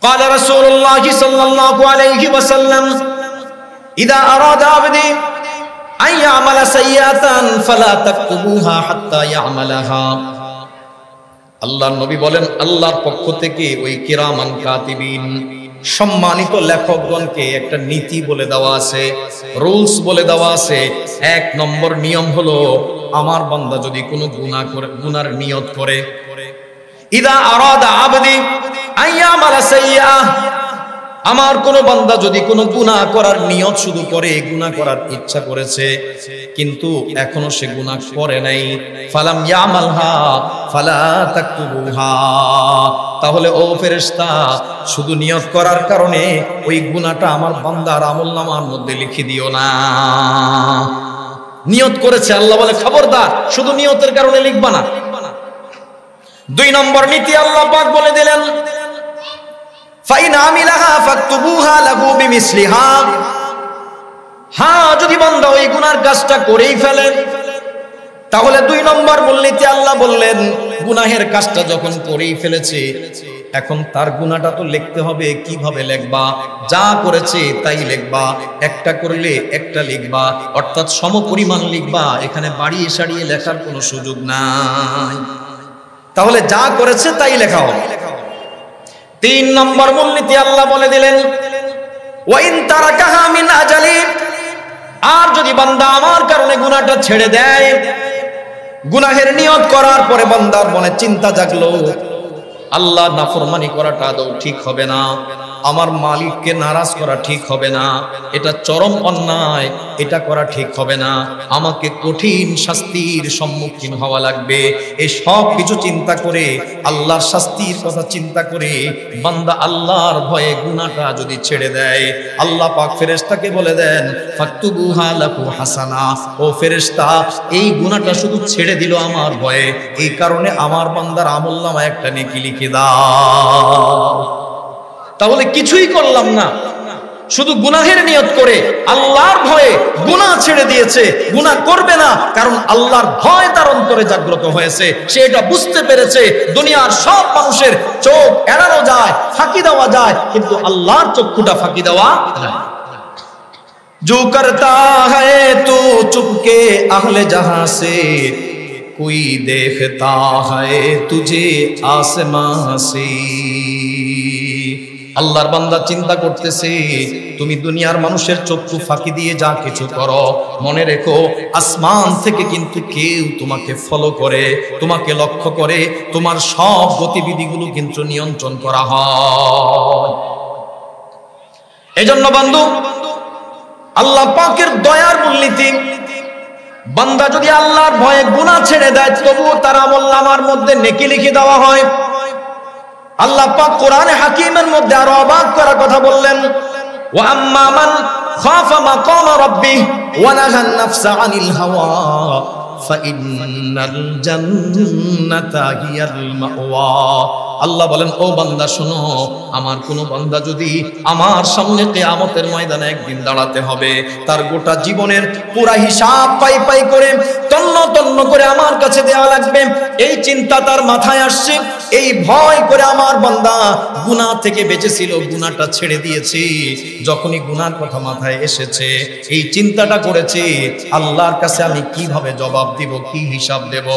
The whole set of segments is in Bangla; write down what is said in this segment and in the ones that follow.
قال رسول الله صلى الله عليه وسلم إذا أراد عبدي أن يعمل سيئة فلا تكتبوها حتى يعملها। আল্লাহর নবী বলেন, আল্লাহর পক্ষ থেকে ওই কিরামান কাতিবিন সম্মানিত লেখকগণকে একটা নীতি বলে দেওয়া আছে, রুলস বলে দেওয়া আছে। এক নম্বর নিয়ম হলো, আমার বান্দা যদি কোনো গুনাহ করে, গুনার নিয়ত করে, ইদা আরাদা আবদি আইয়ামালা সাইয়্যা, আমার কোন বান্দা যদি কোনো গুনাহ করার নিয়ত শুধু করে, গুনাহ করার ইচ্ছা করেছে কিন্তু এখনো সে গুনাহ করে নাই, ফালাম ইয়ামালহা ফালা তাকতুবুহা, তাহলে ও ফেরেশতা শুধু নিয়ত করার কারণে ওই গুনাহটা আমার বান্দার আমলনামার মধ্যে লিখে দিও না। নিয়ত করেছে, আল্লাহ বলে খবরদার শুধু নিয়তের কারণে লিখবা না। দুই নম্বর নীতি আল্লাহ পাক বলে দিলেন, ফাইন আমিলাহা ফাকতুবুহা লাহু বিমিসলিহা, হ্যাঁ যদি বান্দা ওই গুনার কাজটা করেই ফেলে, তাহলে দুই নম্বর মূলনীতি আল্লাহ বললেন, গুনাহের কাজটা যখন করেই ফেলেছে, এখন তার গুনাহটা তো লিখতে হবে। কিভাবে লিখবা? যা করেছে তাই লিখবা, একটা করলে একটা লিখবা, অর্থাৎ সমপরিমাণ লিখবা, এখানে বাড়িয়ে সারিয়ে লেখার কোনো সুযোগ নাই। তাহলে যা করেছে তাই লেখা হবে। তিন নম্বর মূলনীতি আল্লাহ বলে দিলেন, ওয়াইন তারাকাহা মিন আজালি, আর যদি বান্দা আমার কারণে গুনাহটা ছেড়ে দেয়, গুনাহের নিয়ত করার পরে বান্দার মনে চিন্তা জাগলো, আল্লাহ নাফরমানি করাটা আদৌ ঠিক হবে না, আমার মালিককে নারাজ করা ঠিক হবে না, এটা চরম অন্যায়, এটা করা ঠিক হবে না, আমাকে কঠিন শাস্তির সম্মুখীন হওয়া লাগবে। এই সব কিছু চিন্তা করে, আল্লাহর শাস্তির কথা চিন্তা করে বান্দা আল্লাহর ভয়ে গুনাহটা যদি ছেড়ে দেয়, আল্লাহ পাক ফেরেশতাকে বলে দেন, ফাকতুবুহা লাহু হাসানা, ও ফেরেশতা এই গুনাহটা শুধু ছেড়ে দিল আমার ভয়ে, এই কারণে আমার বান্দার আমলনামায় একটা নেকি লিখে দাও। তাহলে কিছুই করলাম না, শুধু গুনাহের নিয়ত করে আল্লাহর ভয়ে গুনাহ ছেড়ে দিয়েছে, গুনাহ করবে না, কারণ আল্লাহর ভয় তার অন্তরে জাগ্রত হয়েছে, সে এটা বুঝতে পেরেছে দুনিয়ার সব মানুষের চোখ এড়ানো যায়, ফাঁকি দেওয়া যায়, কিন্তু আল্লাহর চক্ষুটা ফাঁকি দেওয়া যায়। जो करता है तू चुपके अहले जहां से, कोई देखता है तुझे आसमां से। আল্লাহর বান্দা চিন্তা করতেছে, তুমি দুনিয়ার মানুষের চক্ষু ফাঁকি দিয়ে যা কিছু করো, মনে রেখো আসমান থেকে কিন্তু কেউ তোমাকে ফলো করে, তোমাকে লক্ষ্য করে, তোমার সব গতিবিধিগুলো কিন্তু নিয়ন্ত্রণ করা হয়। এজন্য বন্ধু, আল্লাহ পাকের দয়ার মূলনীতি, বান্দা যদি আল্লাহর ভয়ে গুনাহ ছেড়ে দেয়, তবুও তার আমলনামার মধ্যে নেকি লিখে দেওয়া হয়। আল্লাহ পাক কোরআনে হাকিমের মধ্যে আরো অবাক করার কথা বললেন, ওয়া আম্মা মান খাফা মাকামা রাব্বিহি ওয়া নাহান নাফসা আনিল হাওয়া ফাইন্নাল জান্নাতা হিয়াল মাওয়া। আল্লাহ বলেন, ও বান্দা শোনো, আমার কোন বান্দা যদি আমার সামনে কিয়ামতের ময়দানে একদিন দাঁড়াতে হবে, তার গোটা জীবনের পুরা হিসাব পাই পাই করে তন্ন তন্ন করে আমার কাছে দেওয়া লাগবে, এই চিন্তা তার মাথায় আসছে, এই ভয় করে আমার বান্দা গুনাহ থেকে বেঁচেছিল, গুনাহটা ছেড়ে দিয়েছে, যখনই গুনাহর কথা মাথায় এসেছে এই চিন্তাটা করেছে, আল্লাহর কাছে আমি কিভাবে জবাব দিব, কি হিসাব দেব,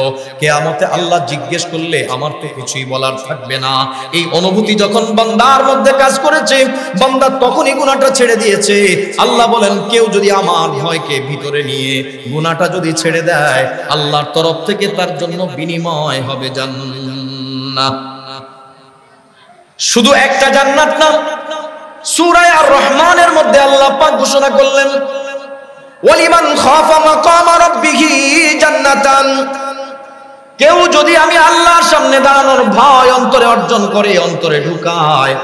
কিয়ামতে আল্লাহ জিজ্ঞেস করলে আমার তো কিছুই বলার থাকবে না। এই অনুভূতি যখন বান্দার মধ্যে কাজ করেছে, বান্দা তখনই গুনাহটা ছেড়ে দিয়েছে। আল্লাহ বলেন, কেউ যদি আমার ভয়কে ভিতরে নিয়ে গুনাহটা যদি ছেড়ে দেয়, আল্লাহর তরফ থেকে তার জন্য বিনিময় হবে জান্নাত। শুধু একটা জান্নাত না, সূরা আর রহমানের মধ্যে আল্লাহ পাক ঘোষণা করলেন, ওয়ালিমান খাফা মাকামা রাব্বিহি জান্নাতান, কেউ যদি আমি আল্লাহর সামনে দাঁড়ানোর ভয় অন্তরে অর্জন করে, অন্তরে ঢুকায়,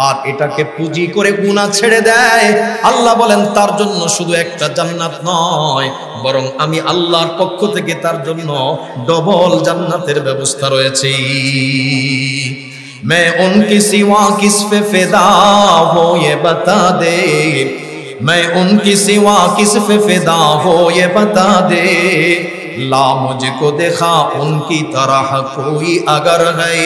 আর এটাকে পুঁজি করে গুনাহ ছেড়ে দেয়, আল্লাহ বলেন তার জন্য শুধু একটা জান্নাত নয়, বরং আমি আল্লাহর পক্ষ থেকে তার জন্য ডবল জান্নাতের ব্যবস্থা রয়েছে। मैं उनकी सिवा किस पे फिदा हो ये बता दे, मैं उनकी सिवा किस पे फिदा हो ये बता दे, ला मुझको देखा उनकी तरह कोई अगर है,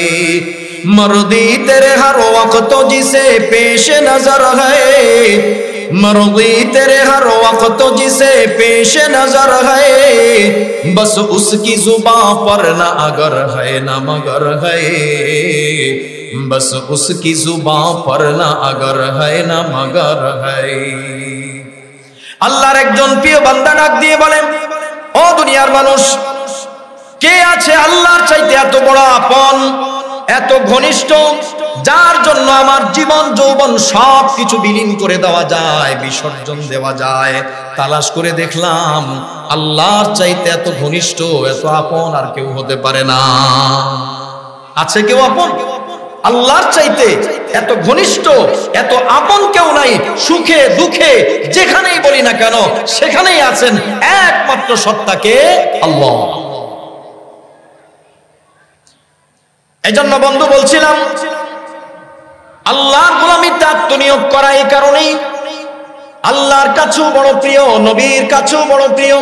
मर्दी तेरे हर वक्त जिसे पेश नजर है, मर्दी तेरे हर वक्त जिसे पेश नजर है, बस उसकी जुबां पर ना अगर है ना मगर है, बस उसकी जुबां पर ना अगर है ना मगर है। আল্লাহর একজন প্রিয় বান্দা ডাক দিয়ে বলেন, ও দুনিয়ার মানুষ, কে আছে আল্লাহর চাইতে এত বড় আপন, এত ঘনিষ্ঠ, যার জন্য আমার জীবন যৌবন সব কিছু বিলীন করে দেওয়া যায়, বিসর্জন দেওয়া যায়। তালাশ করে দেখলাম আল্লাহর চাইতে এত ঘনিষ্ঠ, এত আপন আর কেউ হতে পারে না। আছে কেউ আপন? আল্লাহর চাইতে এত ঘনিষ্ঠ, এত আপন কেউ নাই। সুখে দুঃখে যেখানেই বলি না কেন সেখানেই আছেন একমাত্র সত্তাকে আল্লাহ। এজন্য বন্ধু বলছিলাম, আল্লাহর গোলামিতে আত্মনিয়োগ করা এই কারণেই আল্লাহর কাছেও বড় প্রিয়, নবীর কাছেও বড় প্রিয়।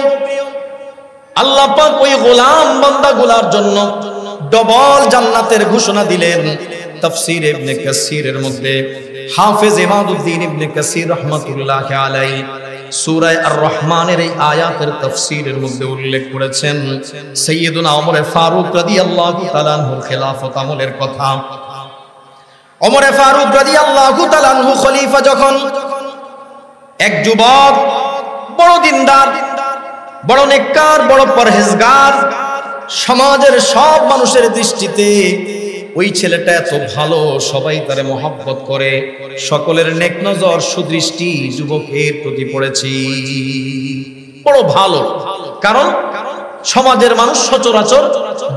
আল্লাহ পাক ওই গোলাম বান্দাগুলার জন্য ডবল জান্নাতের ঘোষণা দিলেন। তাফসীর ইবনে কাসিরের মধ্যে হাফেজ ইমাদউদ্দিন ইবনে কাসির রাহমাতুল্লাহি আলাইহি সূরা আর-রহমানের এই আয়াতের তাফসীরের মধ্যে উল্লেখ করেছেন সাইয়্যিদুনা ওমর ফারুক রাদিয়াল্লাহু তাআলা আনহুর খেলাফত আমলের কথা। ওমর ফারুক রাদিয়াল্লাহু তাআলা আনহু খলিফা যখন, এক যুবক বড় দিনদার, বড় নেককার, বড় পরহেজগার, সমাজের সব মানুষের দৃষ্টিতে ওই ছেলেটা এত ভালো, সবাই তারে মহব্বত করে, সকলের নেক নজর সুদৃষ্টি যুবকের প্রতি পড়েছি। বড় ভালো, কারণ সমাজের মানুষ সচরাচর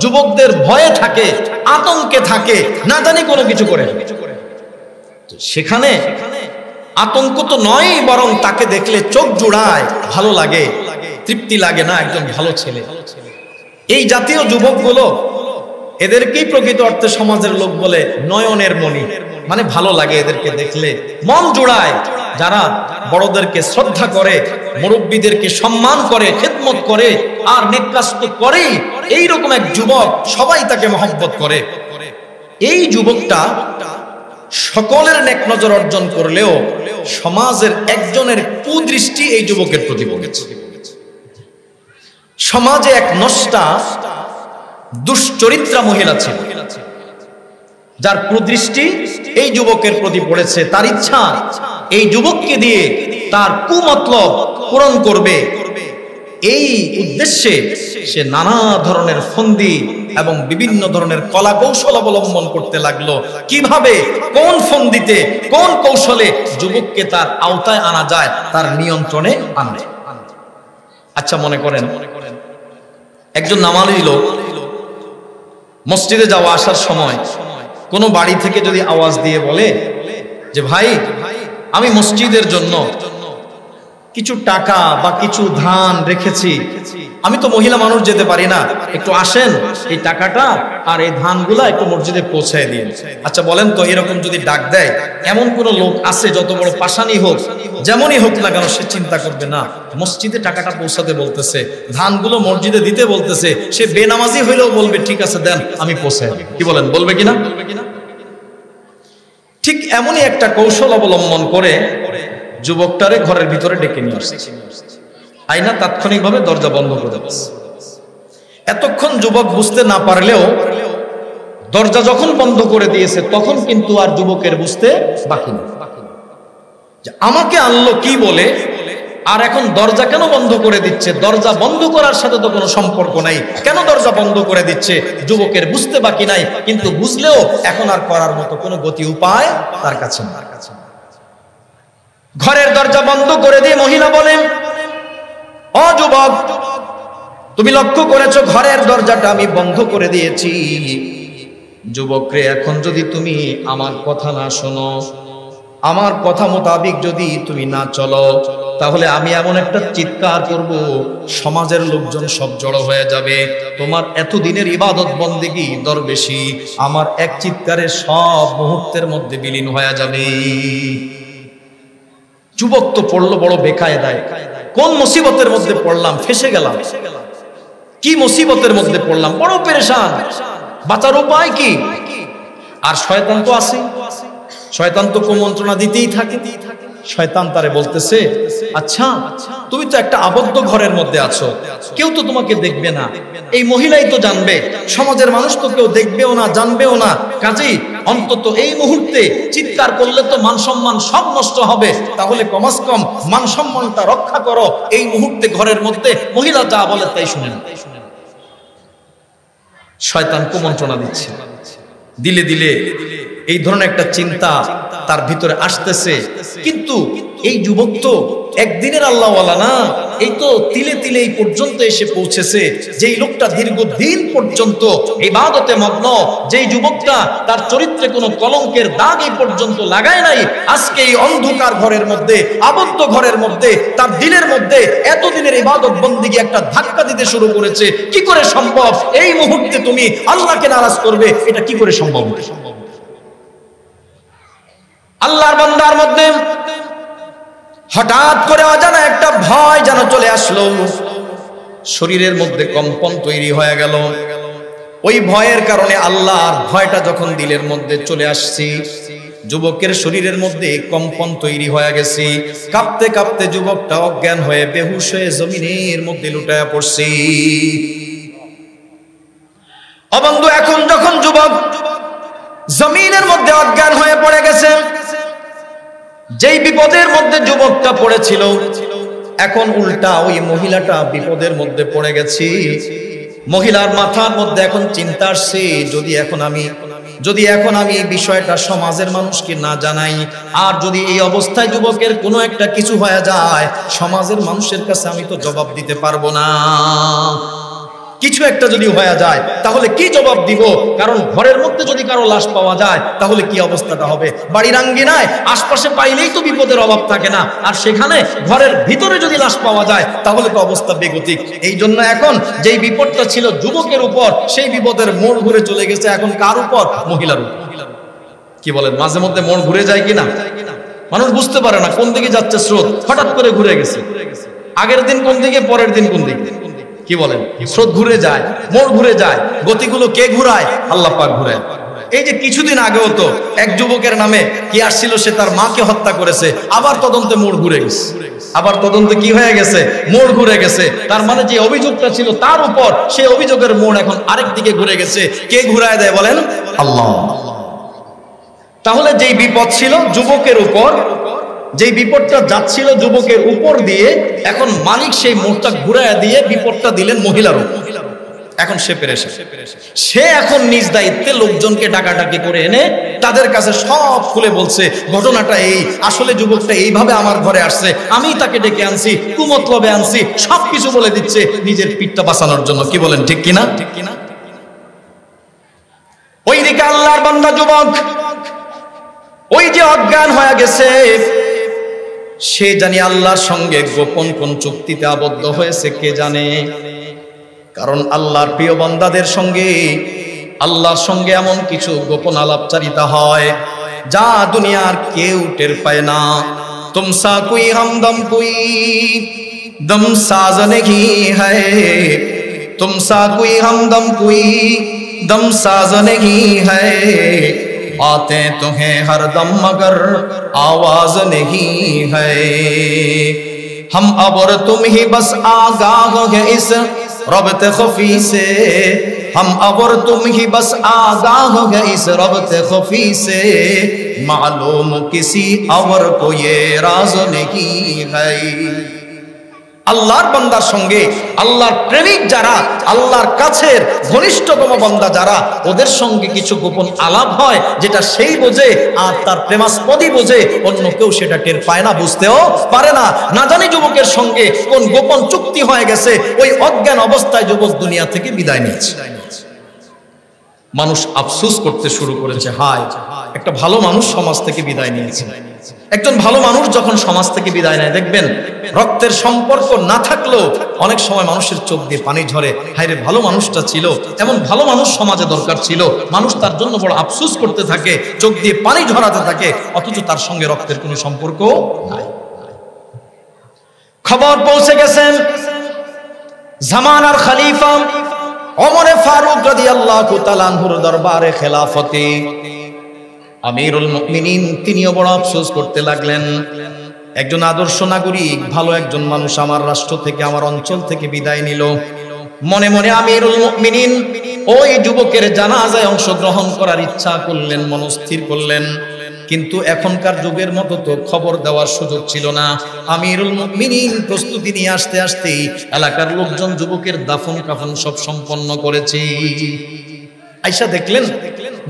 যুবকদের ভয়ে থাকে, আতঙ্কে থাকে, না জানি কোনো কিছু করে। সেখানে আতঙ্ক তো নয়, বরং তাকে দেখলে চোখ জুড়ায়, ভালো লাগে, তৃপ্তি লাগে, না একজন ভালো ছেলে। এই জাতীয় যুবকগুলো, এদেরকেই প্রকৃত অর্থে সমাজের লোক বলে নয়নের মণি, মানে ভালো লাগে এদেরকে দেখলে, মন জোড়ায়। যারা বড়দেরকে শ্রদ্ধা করে, মুরব্বীদেরকে সম্মান করে, খেদমত করে, আর নেক কাজ তো করেই, এইরকম এক যুবক সবাই তাকে মহব্বত করে। এই যুবকটা সকলের নেক নজর অর্জন করলেও সমাজের একজনের কুদৃষ্টি এই যুবকের প্রতি পড়েছে। সমাজে এক নষ্টা দুশ্চরিত্রা মহিলা ছিল, যার কুদৃষ্টি এই যুবকের প্রতি পড়েছে। তার ইচ্ছা এই যুবককে দিয়ে তার কুমতলব পূরণ করবে। এই উদ্দেশ্যে সে নানা ধরনের ফন্দি এবং বিভিন্ন ধরনের কলা কৌশল অবলম্বন করতে লাগলো, কিভাবে কোন ফন্দিতে কোন কৌশলে যুবককে তার আওতায় আনা যায়, তার নিয়ন্ত্রণে আনবে। আচ্ছা, মনে করেন একজন নামাজি লোক মসজিদে যাওয়া আসার সময় কোনো বাড়ি থেকে যদি আওয়াজ দিয়ে বলে যে ভাই, আমি মসজিদের জন্য কিছু টাকা বা কিছু ধান রেখেছি, আমি তো মহিলা মানুষ যেতে পারি না, একটু আসেন এই টাকাটা আর এই ধানগুলা একটু মসজিদে পৌঁছায় দিন। আচ্ছা বলেন তো, এরকম যদি ডাক দেয়, এমন কোন লোক আছে, যত বড় পাশানি হোক, যেমনই হোক না কেন, সে চিন্তা করবে না মসজিদে টাকাটা পৌঁছাতে বলতেছে, ধানগুলো মসজিদে দিতে বলতেছে, সে বেনামাজি হইলেও বলবে ঠিক আছে দেন, আমি পৌঁছাই। কি বলেন, বলবে কিনা? ঠিক এমনই একটা কৌশল অবলম্বন করে যুবকটারে ঘরের ভিতরে ডেকে নিয়ে আসছে। আয়না তাৎক্ষণিকভাবে দরজা বন্ধ করে দিচ্ছে। এতক্ষণ যুবক বুঝতে না পারলেও দরজা যখন বন্ধ করে দিয়েছে, তখন কিন্তু আর যুবকের বুঝতে বাকি নেই যে আমাকে আনলো কি বলে, আর এখন দরজা কেন বন্ধ করে দিচ্ছে। দরজা বন্ধ করার সাথে তো কোনো সম্পর্ক নাই, কেন দরজা বন্ধ করে দিচ্ছে যুবকের বুঝতে বাকি নাই। কিন্তু বুঝলেও এখন আর করার মতো কোনো গতি উপায় তার কাছে না। ঘরের দরজা বন্ধ করে দিয়ে মহিলা বলেন, ও যুবক, তুমি লক্ষ্য করেছো ঘরের দরজাটা আমি বন্ধ করে দিয়েছি। যুবক রে, এখন যদি তুমি আমার কথা না শোনো, আমার কথা মোতাবিক যদি তুমি না চলো, তাহলে আমি এমন একটা চিৎকার করব, সমাজের লোকজন সব জড়ো হয়ে যাবে। তোমার এতদিনের ইবাদত বন্দেগী দরবেশি আমার এক চিৎকারে সব মুহূর্তের মধ্যে বিলীন হয়ে যাবে। যুবক তো পড়লো বড় বেকায়দায়, কোন মুসিবতের মধ্যে পড়লাম, ফেসে গেলাম, কি মুসিবতের মধ্যে পড়লাম, বড় পেরেশান, বাঁচার উপায় কি? আর শয়তান তো আছে, শয়তান তো কুমন্ত্রণা দিতেই থাকে। শয়তান তারে বলতেছে, আচ্ছা তুমি তো একটা আবদ্ধ ঘরের মধ্যে আছো, কেউ তো তোমাকে দেখবে না, এই মহিলাই তো জানবে, সমাজের মানুষ তো কেউ দেখবেও না, জানবেও না, কাজেই অন্তত এই মুহূর্তে চিৎকার করলে তো মান সম্মান সব নষ্ট হবে, তাহলে কমাস কম মান সম্মানটা রক্ষা করো, এই মুহূর্তে ঘরের মধ্যে মহিলা যা বলে তাই শুনে না। শয়তান কুমন্ত্রণা দিচ্ছে, দিলে দিলে এই ধরনের একটা চিন্তা তার ভিতরে আসতেছে। কিন্তু এই যুবক তো একদিনের আল্লাহওয়ালা না, এই তো তিলে তিলে এই পর্যন্ত এসে পৌঁছেছে। যেই লোকটা দীর্ঘদিন পর্যন্ত ইবাদতে মগ্ন, যেই যুবকটা তার চরিত্রে কোনো কলঙ্কের দাগ এই পর্যন্ত লাগায় নাই, আজকে এই অন্ধকার ঘরের মধ্যে, আবদ্ধ ঘরের মধ্যে, তার দিলের মধ্যে এতদিনের ইবাদত বন্দেগী একটা ধাক্কা দিতে শুরু করেছে। কি করে সম্ভব এই মুহূর্তে তুমি আল্লাহকে নারাজ করবে? এটা কি করে সম্ভব? আল্লাহর বান্দার মধ্যে হঠাৎ করে অজানা একটা ভয় যেন চলে আসলো, শরীরের মধ্যে কম্পন তৈরি হয়ে গেল। ওই ভয়ের কারণে আল্লাহর ভয়টা যখন দিলের মধ্যে চলে আসছে, যুবকের শরীরের মধ্যে কম্পন তৈরি হয়ে গেছে। কাঁপতে কাঁপতে যুবকটা অজ্ঞান হয়ে বেহুশ হয়ে জমিনের মধ্যে লুটায়া পড়ছে। ও বন্ধু, এখন যখন যুবক জমিনের মধ্যে অজ্ঞান হয়ে পড়ে গেছে, যেই বিপদের মধ্যে যুবকটা পড়েছিল, এখন উল্টা ওই মহিলাটা বিপদের মধ্যে পড়ে গেছে। মহিলার মাথার মধ্যে এখন চিন্তা আসছে, যদি এখন আমি এই বিষয়টা সমাজের মানুষকে না জানাই, আর যদি এই অবস্থায় যুবকের কোনো একটা কিছু হয়ে যায়, সমাজের মানুষের কাছে আমি তো জবাব দিতে পারবো না। কিছু একটা যদি হয়ে যায় তাহলে কি জবাব দিব? কারণ ঘরের মধ্যে যদি কারো লাশ পাওয়া যায় তাহলে কি অবস্থাটা হবে? বাড়ির আঙ্গিনায় আশপাশে পাইলেই তো বিপদের অভাব থাকে না, আর সেখানে ঘরের ভিতরে যদি লাশ পাওয়া যায় তাহলে তো অবস্থা বেগতিক। এই জন্য এখন যেই বিপদটা ছিল যুবকের উপর, সেই বিপদের মোড় ঘুরে চলে গেছে এখন কার উপর? মহিলার উপর। কি বলেন, মাঝে মধ্যে মোড় ঘুরে যায় কিনা? মানুষ বুঝতে পারে না কোন দিকে যাচ্ছে স্রোত, হঠাৎ করে ঘুরে গেছে। আগের দিন কোন দিকে, পরের দিন কোন দিকে, কি বলেন? স্রোত ঘুরে যায়, মোড় ঘুরে যায়। গতিগুলো কে ঘুরায়? আল্লাহ পাক ঘুরায়। এই যে কিছুদিন আগেও তো এক যুবকের নামে কি আসছিল, সে তার মাকে হত্যা করেছে, আবার তদন্তে মোড় ঘুরে গেছে। আবার তদন্তে কি হয়ে গেছে? মোড় ঘুরে গেছে। তার মানে যে অভিযোগটা ছিল তার উপর, সেই অভিযোগের মোড় এখন আরেক দিকে ঘুরে গেছে। কে ঘুরায় দেয় বলেন? আল্লাহ। তাহলে যেই বিপদ ছিল যুবকের উপর, যেই বিপদটা যাচ্ছিল যুবকের উপর দিয়ে, এখন মালিক সেই মোড়টা ঘুরাইয়া দিয়ে বিপদটা দিলেন মহিলার উপর। এখন সে পেরেছে, সে এখন নিজ দায়িত্বে লোকজনকে ডাকাডাকি করে এনে তাদের কাছে সব খুলে বলছে, ঘটনাটা এই, আসলে যুবকটা এইভাবে আমার ঘরে আসছে, আমি তাকে ডেকে আনছি, কুমতলবে আনছি, সবকিছু বলে দিচ্ছে নিজের পিঠটা বাঁচানোর জন্য। কি বলেন, ঠিক কিনা? ঠিক কিনা? ওইদিকে আল্লাহর বান্দা যুবক ওই যে অজ্ঞান হয়ে গেছে, সে জানি আল্লাহর সঙ্গে গোপন কোন চুক্তিতে আবদ্ধ হয়েছে কে জানে। কারণ আল্লাহর প্রিয় বান্দাদের সঙ্গে, আল্লাহর সঙ্গে এমন কিছু গোপন আলাপচারিতা হয় যা দুনিয়ার কেউ টের পায় না। তুমসা কুই হামদম কুই দম সাজ নেহি হ্যায়, তুমসা কুই হামদম কুই দম সাজ নেহি হ্যায়, आते तो हैं हर दम मगर आवाज नहीं है। हम अब और तुम ही बस आगाह है इस रब्ते खुफी से, हम अब और तुम ही बस आगाह है इस रब्ते खुफी से, मालूम किसी और को ये राज नहीं है। আল্লাহর বান্দার সঙ্গে, আল্লাহর প্রেমিক যারা, আল্লাহর কাছের ঘনিষ্ঠতম বান্দা যারা, ওদের সঙ্গে কিছু গোপন আলাপ হয় যেটা সেই বোঝে আর তার প্রেমাস্পদই বোঝে, অন্য কেউ সেটা টের পায় না, বুঝতেও পারে না। না জানি যুবকের সঙ্গে কোন গোপন চুক্তি হয়ে গেছে, ওই অজ্ঞান অবস্থায় যুবক দুনিয়া থেকে বিদায় নিয়েছে। মানুষ আফসোস করতে শুরু করেছে, হায় একটা ভালো মানুষ সমাজ থেকে বিদায় নিয়েছে। একজন ভালো মানুষ যখন সমাজ থেকে বিদায় নেয়, দেখবেন রক্তের সম্পর্ক না থাকলেও অনেক সময় মানুষের চোখ দিয়ে পানি ঝরে, হায় রে ভালো মানুষটা ছিল, এমন ভালো মানুষ সমাজে দরকার ছিল। মানুষ তার জন্য বড় আফসোস করতে থাকে, চোখ দিয়ে পানি ঝরাতে থাকে, অথচ তার সঙ্গে রক্তের কোনো সম্পর্ক নাই। খবর পৌঁছে গেছেন জামানার খলিফা ওমর ফারুক রাদিয়াল্লাহু তাআলা আনহুর দরবারে খেলাফতে। আমিরুল মুমিনিন তিনিও বড় আফসোস করতে লাগলেন, একজন আদর্শ নাগরিক, ভালো একজন মানুষ আমার রাষ্ট্র থেকে, আমার অঞ্চল থেকে বিদায় নিল। মনে মনে আমিরুল মুমিনিন ওই যুবকের জানাজায় অংশগ্রহণ করার ইচ্ছা করলেন, মনস্থির করলেন। কিন্তু এখনকার যুগের মতো তো খবর দেওয়ার সুযোগ ছিল না। আমিরুল মুমিনিন প্রস্তুতি নিয়ে আসতে আসতেই এলাকার লোকজন যুবকের দাফন কাফন সব সম্পন্ন করেছে। আয়েশা দেখলেন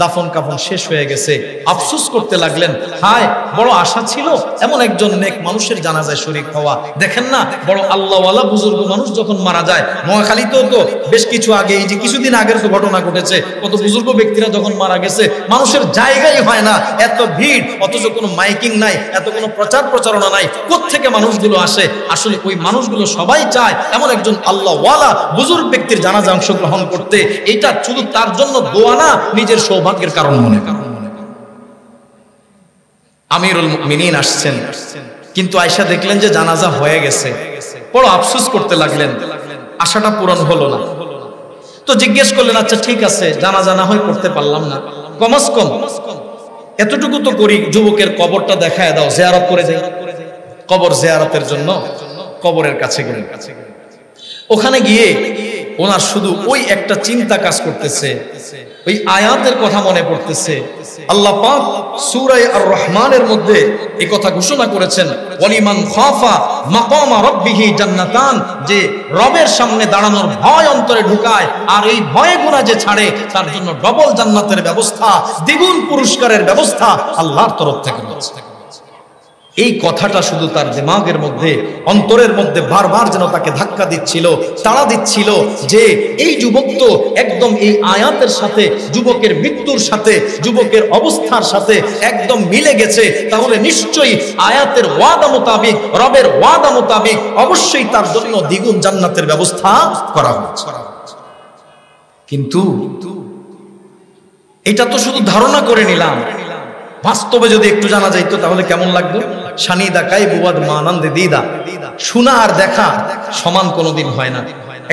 দাফন কাফন শেষ হয়ে গেছে, আফসোস করতে লাগলেন, হায় বড় আশা ছিল এমন একজন নেক মানুষের জানাজায় শরীক হওয়া। দেখেন না, বড় আল্লাহওয়ালা বুজুর্গ মানুষ যখন মারা যায়, নোয়াখালীতেও তো বেশ কিছু আগে, এই যে কিছুদিন আগের তো ঘটনা ঘটেছে, কত বুজুর্গ ব্যক্তিরা যখন মারা গেছে মানুষের জায়গাই হয় না, এত ভিড়, অথচ কোনো মাইকিং নাই, এত কোনো প্রচার প্রচারণা নাই। কোত্থেকে মানুষগুলো আসে? আসলে ওই মানুষগুলো সবাই চায় এমন একজন আল্লাহওয়ালা বুজুর্গ ব্যক্তির জানাজা অংশগ্রহণ করতে। এটা শুধু তার জন্য দোয়া না, নিজের সৌভাগ্যের কারণ মনে করেন। আমিরুল মুমিনিন আসছেন, কিন্তু আয়েশা দেখলেন যে জানাজা হয়ে গেছে, বড় আফসোস করতে লাগলেন, আশাটা পূরণ হলো না। তো জিজ্ঞেস করলেন, আচ্ছা ঠিক আছে, জানাজা না হয় করতে পারলাম না, কমস কম এতটুকু তো করি, যুবকের কবরটা দেখায় দাও, জিয়ারত করে যাই। কবর জিয়ারতের জন্য কবরের কাছে গেলেন। ওখানে গিয়ে ওনার শুধু ওই একটা চিন্তা কাজ করতেছে, ওই আয়াতের কথা মনে পড়তেছে। আল্লাহ পাক সূরা আর-রহমানের মধ্যে এই কথা ঘোষণা করেছেন, ওয়ালিমান খাফা মাকামা রাব্বিহি জান্নাতান, যে রবের সামনে দাঁড়ানোর ভয় অন্তরে ঢুকায় আর এই ভয়ে গুনাহ যে ছাড়ে, তার জন্য ডবল জান্নাতের ব্যবস্থা, দ্বিগুণ পুরস্কারের ব্যবস্থা আল্লাহর তরফ থেকে রয়েছে। এই কথাটা শুধু তার দিমাগের মধ্যে, অন্তরের মধ্যে বারবার যেন তাকে ধাক্কা দিচ্ছিল, তাড়া দিচ্ছিল, যে এই যুবক তো একদম এই আয়াতের সাথে, যুবকের মৃত্যুর সাথে, যুবকের অবস্থার সাথে একদম মিলে গেছে। তাহলে নিশ্চয়ই আয়াতের ওয়াদা মোতাবিক, রবের ওয়াদা মোতাবিক অবশ্যই তার জন্য দ্বিগুণ জান্নাতের ব্যবস্থা করা হচ্ছে। কিন্তু এটা তো শুধু ধারণা করে নিলাম, বাস্তবে যদি একটু জানা যাইতো তাহলে কেমন লাগতো? শানিদা কাই বুয়াদ মানন্দে দিদা, শোনা আর দেখা সমান কোনোদিন হয় না।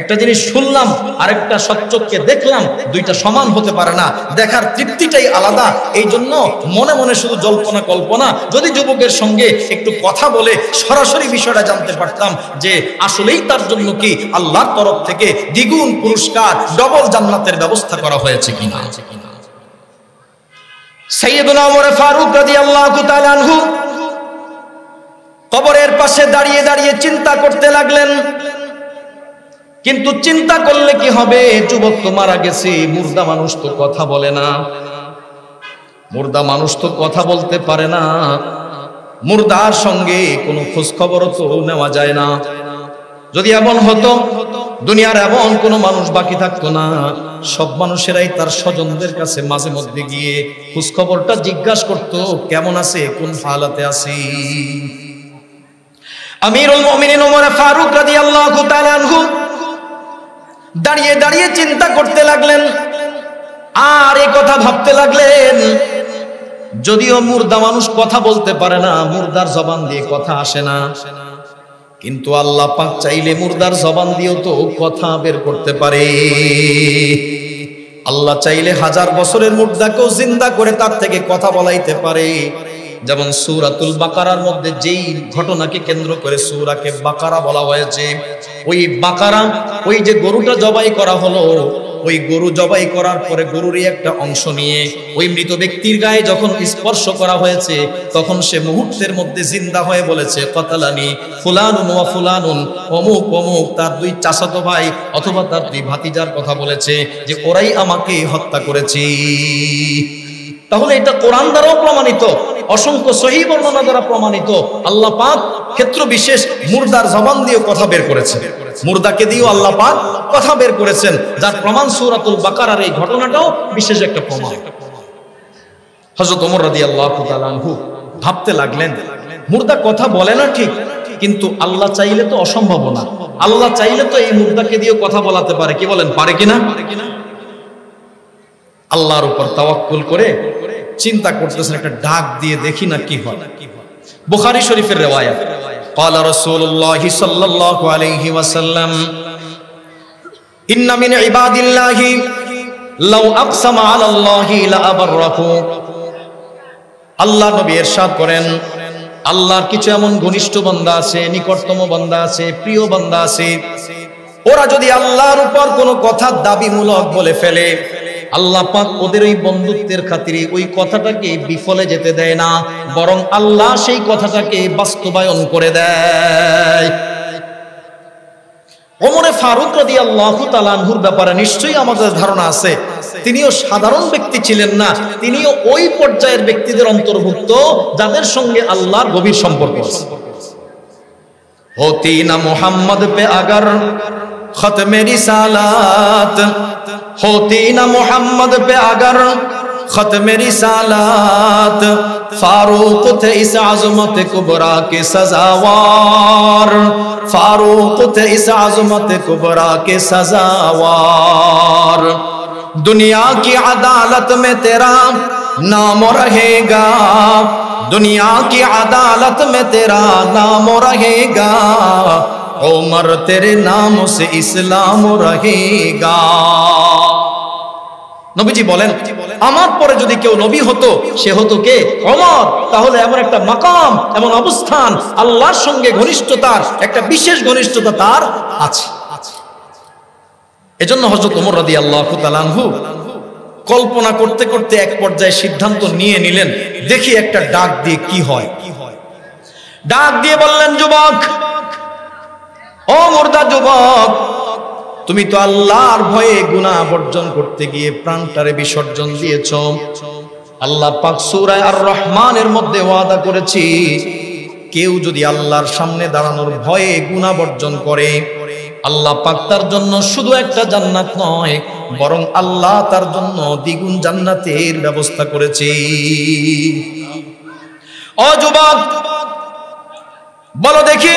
একটা জিনিস শুনলাম, আরেকটা সচ্চক্ষে দেখলাম, দুইটা সমান হতে পারে না। দেখার তৃপ্তিটাই আলাদা। এই জন্য মনে মনে শুধু জল্পনা কল্পনা, যদি যুবকের সঙ্গে একটু কথা বলে সরাসরি বিষয়টা জানতে পারতাম যে আসলেই তার জন্য কি আল্লাহর তরফ থেকে দ্বিগুণ পুরস্কার, ডবল জান্নাতের ব্যবস্থা করা হয়েছে কিনা। সাইয়েদুনা ওমর ফারুক রাদিয়াল্লাহু তাআলা আনহু কবরের পাশে দাঁড়িয়ে দাঁড়িয়ে চিন্তা করতে লাগলেন। কিন্তু চিন্তা করলে কি হবে? যুবক তো মারা গেছে, মুর্দা মানুষ তো কথা বলে না, মুর্দা মানুষ তো কথা বলতে পারে না, মুর্দার সঙ্গে কোনো খোঁজ খবরও তো নেওয়া যায় না। যদি এমন হতো, দুনিয়ার এমন কোনো মানুষ বাকি থাকতো না, সব মানুষেরাই তার স্বজনদের কাছে মাঝে মধ্যে গিয়ে খোঁজ খবরটা জিজ্ঞাসা করতো, কেমন আছে, কোন হালাতে আছে। আমিরুল মুমিনিন ওমর ফারুক রাদিয়াল্লাহু তাআলা আনহু দাঁড়িয়ে দাঁড়িয়ে চিন্তা করতে লাগলেন, আর এই কথা ভাবতে লাগলেন, যদিও মুর্দা মানুষ কথা বলতে পারে না, মুর্দার জবান দিয়ে কথা আসে না, কিন্তু আল্লাহ পাক চাইলে মুর্দার জবান দিয়েও তো কথা বের করতে পারে। আল্লাহ চাইলে 1000 বছরের মুর্দাকেও জিন্দা করে তার থেকে কথা বলাইতে পারে। যেমন সূরাতুল বাকারার মধ্যে যেই ঘটনাকে কেন্দ্র করে সূরাকে বাকারা বলা হয়েছে, ওই বাকারা, ওই যে গরুটা জবাই করা হলো, ওই গরু জবাই করার পরে গরুরই একটা অংশ নিয়ে ওই মৃত ব্যক্তির গায়ে যখন স্পর্শ করা হয়েছে, তখন সে মুহূর্তের মধ্যে জিন্দা হয়ে বলেছে, কাতালানি ফুলানুন ওয়া ফুলানুন, অমুক অমুক, তার 2 চাচাতো ভাই অথবা তার 2 ভাতিজার কথা বলেছে যে ওরাই আমাকে হত্যা করেছে। তাহলে এটা কোরআন দ্বারাও প্রমাণিত, অসংখ্য সহিহ বর্ণনা দ্বারা প্রমাণিত। আল্লাহ পাক ক্ষেত্র বিশেষ মুর্দার জবান দিয়ে কথা বের করেছেন, মুর্দাকে দিয়েও আল্লাহ পাক কথা বের করেছেন, যার প্রমাণ সূরাতুল বাকারার এই ঘটনাটাও বিশেষ একটা প্রমাণ। হযরত ওমর রাদিয়াল্লাহু তাআলা আনহু ভাবতে লাগলেন, মুর্দা কথা বলে না ঠিক, কিন্তু আল্লাহ চাইলে তো অসম্ভব না, আল্লাহ চাইলে তো এই মুর্দাকে দিয়ে কথা বলাতে পারে। কি বলেন, পারে কিনা? আল্লাহর উপর তাওয়াক্কুল করে চিন্তা করতেছেন, একটা ডাক দিয়ে দেখি না কি হয়। বুখারী শরীফের riwayat, قال رسول الله صلى الله عليه وسلم إن من عباد الله لو أقسم على الله لأبره আল্লাহ নবী ইরশাদ করেন, আল্লাহর কিছু এমন ঘনিষ্ঠ বান্দা আছে, নিকটতম বান্দা আছে, প্রিয় বান্দা আছে, ওরা যদি আল্লাহর উপর কোনো কথা দাবিমূলক বলে ফেলে, আল্লাহ পাক ওদের ওই বন্ধুত্বের খাতিরে ওই কথাটাকে বিফলে যেতে দেয় না, বরং আল্লাহ সেই কথাটাকে বাস্তবায়ন করে দেয়। ওমরে ফারুক রাদিয়াল্লাহু তাআলা আনহুর ব্যাপারে নিশ্চয়ই আমাদের ধারণা আছে। তিনিও সাধারণ ব্যক্তি ছিলেন না, তিনিও ওই পর্যায়ের ব্যক্তিদের অন্তর্ভুক্ত যাদের সঙ্গে আল্লাহর গভীর সম্পর্ক আছে। होती ना मोहम्मद पे अगर खत्म रिसालात, होती ना मोहम्मद पे अगर खत्म रिसालात, फारूक थे इस अज़मत कुबरा के सजावार, फारूक थे इस अज़मत कुबरा के सजावार। दुनिया की अदालत में तेरा नाम रहेगा, दुनिया की अदालत में तेरा नाम रहेगा, उमर तेरे नाम से इस्लाम रहेगा। নবীজি বলেন, আমার পরে যদি কেউ নবী হতো সে হতো কে? ওমর। তাহলে এমন একটা মাকাম, এমন অবস্থান, আল্লাহর সঙ্গে ঘনিষ্ঠতার একটা বিশেষ ঘনিষ্ঠতা তার আছে। এজন্য হযরত ওমর রাদিয়াল্লাহু তাআলা আনহু কল্পনা করতে করতে এক পর্যায়ে সিদ্ধান্ত নিয়ে নিলেন, দেখি একটা ডাক দিয়ে কি হয়। ডাক দিয়ে বললেন, যুবক, ও মুর্দা যুবক, তুমি তো আল্লাহর ভয়ে গুনাহ বর্জন করতে গিয়ে প্রাণটারে বিসর্জন দিয়েছো। আল্লাহ পাক সূরা আর রহমানের মধ্যে ওয়াদা করেছি, কেউ যদি আল্লাহর সামনে দাঁড়ানোর ভয়ে গুনাহ বর্জন করে, আল্লাহ পাক তার জন্য শুধু একটা জান্নাত নয়, বরং আল্লাহ তার জন্য দ্বিগুণ জান্নাতের ব্যবস্থা করেছে। ও যুবক, বলো দেখি,